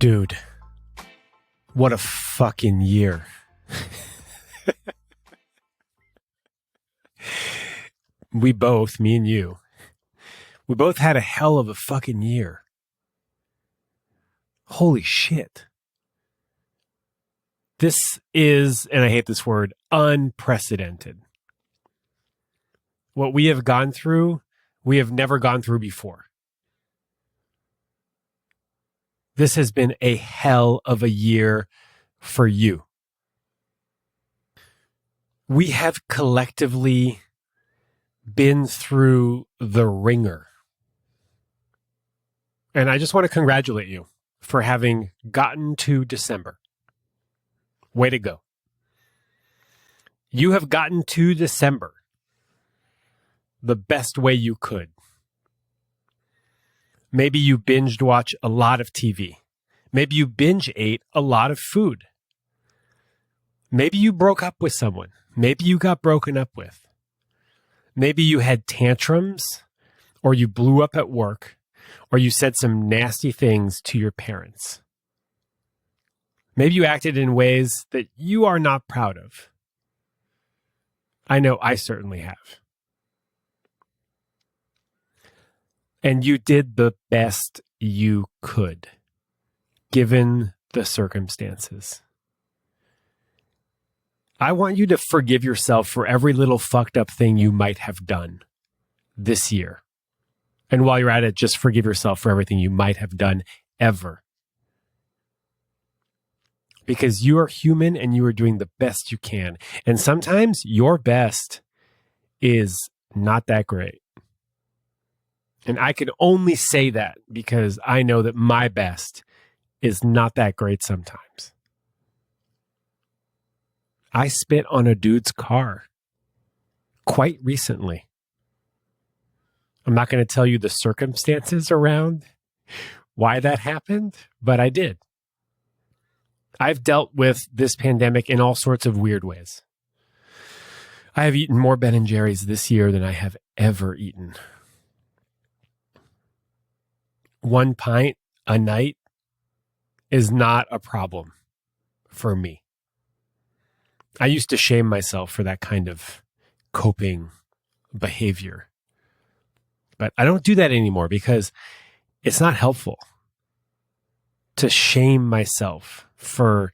Dude, what a fucking year. We both, me and you, we both had a hell of a fucking year. Holy shit. This is, and I hate this word, unprecedented. What we have gone through, we have never gone through before. This has been a hell of a year for you. We have collectively been through the ringer. And I just want to congratulate you for having gotten to December. Way to go. You have gotten to December the best way you could. Maybe you binged watch a lot of TV. Maybe you binge ate a lot of food. Maybe you broke up with someone. Maybe you got broken up with. Maybe you had tantrums, or you blew up at work, or you said some nasty things to your parents. Maybe you acted in ways that you are not proud of. I know I certainly have. And you did the best you could, given the circumstances. I want you to forgive yourself for every little fucked up thing you might have done this year. And while you're at it, just forgive yourself for everything you might have done ever. Because you are human and you are doing the best you can. And sometimes your best is not that great. And I can only say that because I know that my best is not that great sometimes. I spit on a dude's car quite recently. I'm not going to tell you the circumstances around why that happened, but I did. I've dealt with this pandemic in all sorts of weird ways. I have eaten more Ben & Jerry's this year than I have ever eaten. 1 pint a night is not a problem for me. I used to shame myself for that kind of coping behavior. But I don't do that anymore because it's not helpful to shame myself for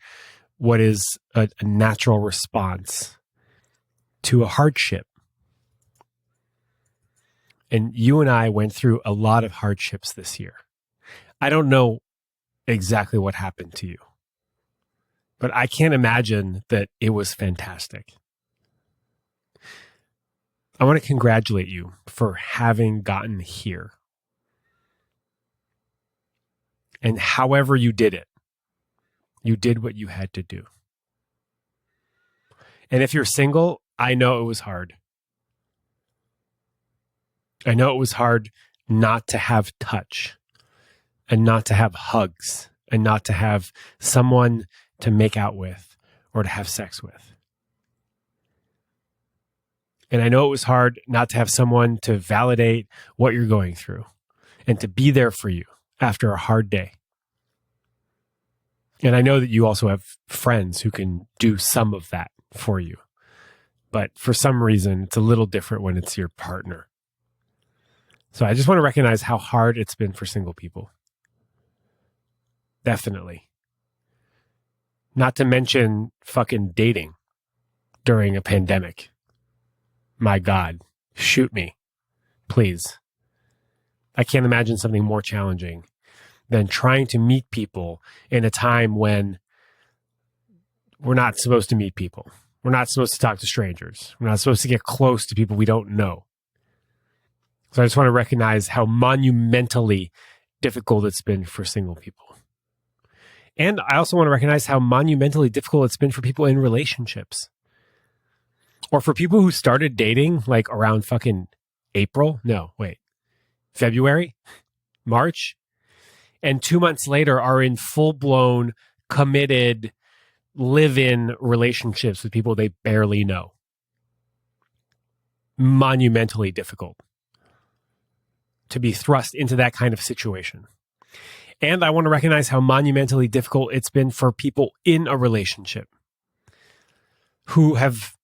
what is a natural response to a hardship. And you and I went through a lot of hardships this year. I don't know exactly what happened to you, but I can't imagine that it was fantastic. I want to congratulate you for having gotten here. And however you did it, you did what you had to do. And if you're single, I know it was hard. I know it was hard not to have touch and not to have hugs and not to have someone to make out with or to have sex with. And I know it was hard not to have someone to validate what you're going through and to be there for you after a hard day. And I know that you also have friends who can do some of that for you. But for some reason, it's a little different when it's your partner. So I just want to recognize how hard it's been for single people. Definitely. Not to mention fucking dating during a pandemic. My God, shoot me, please. I can't imagine something more challenging than trying to meet people in a time when we're not supposed to meet people. We're not supposed to talk to strangers. We're not supposed to get close to people we don't know. So I just want to recognize how monumentally difficult it's been for single people. And I also want to recognize how monumentally difficult it's been for people in relationships. Or for people who started dating like around fucking February, March, and 2 months later are in full-blown, committed, live-in relationships with people they barely know. Monumentally difficult to be thrust into that kind of situation. And I want to recognize how monumentally difficult it's been for people in a relationship who have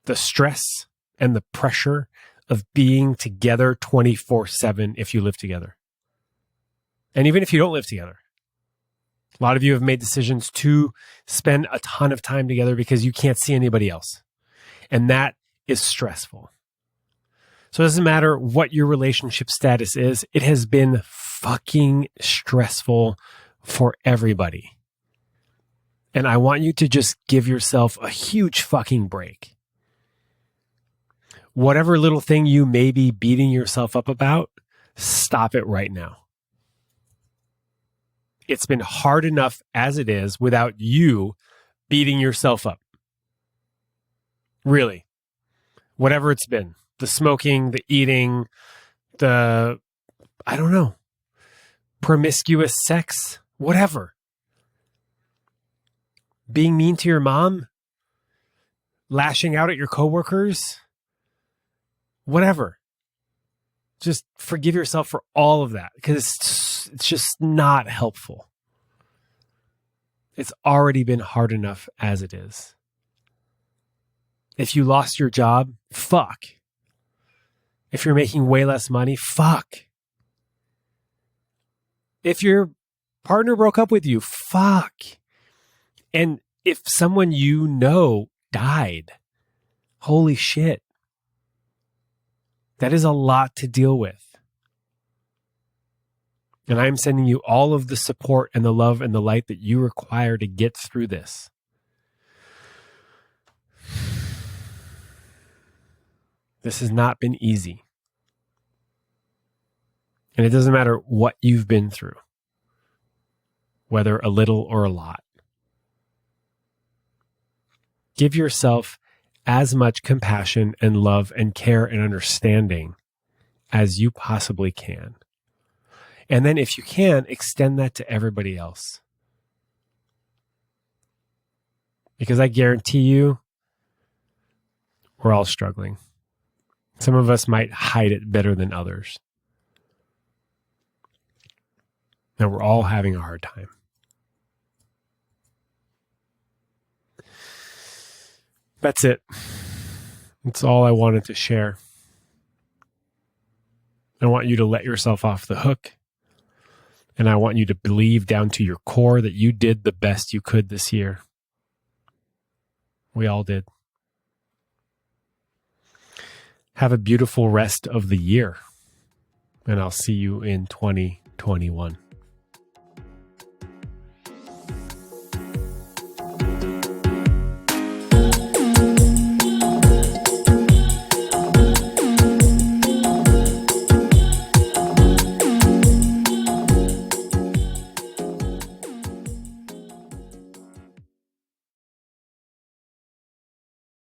the stress and the pressure of being together 24/7 if you live together. And even if you don't live together. A lot of you have made decisions to spend a ton of time together because you can't see anybody else. And that is stressful. So it doesn't matter what your relationship status is. It has been fucking stressful for everybody. And I want you to just give yourself a huge fucking break. Whatever little thing you may be beating yourself up about, stop it right now. It's been hard enough as it is without you beating yourself up. Really. Whatever it's been. The smoking, the eating, the, I don't know, promiscuous sex, whatever. Being mean to your mom, lashing out at your coworkers, whatever. Just forgive yourself for all of that because it's just not helpful. It's already been hard enough as it is. If you lost your job, fuck. If you're making way less money, fuck. If your partner broke up with you, fuck. And if someone you know died, holy shit. That is a lot to deal with. And I'm sending you all of the support and the love and the light that you require to get through this. This has not been easy. And it doesn't matter what you've been through, whether a little or a lot. Give yourself as much compassion and love and care and understanding as you possibly can. And then if you can, extend that to everybody else. Because I guarantee you, we're all struggling. Some of us might hide it better than others. And we're all having a hard time. That's it. That's all I wanted to share. I want you to let yourself off the hook. And I want you to believe down to your core that you did the best you could this year. We all did. Have a beautiful rest of the year. And I'll see you in 2021.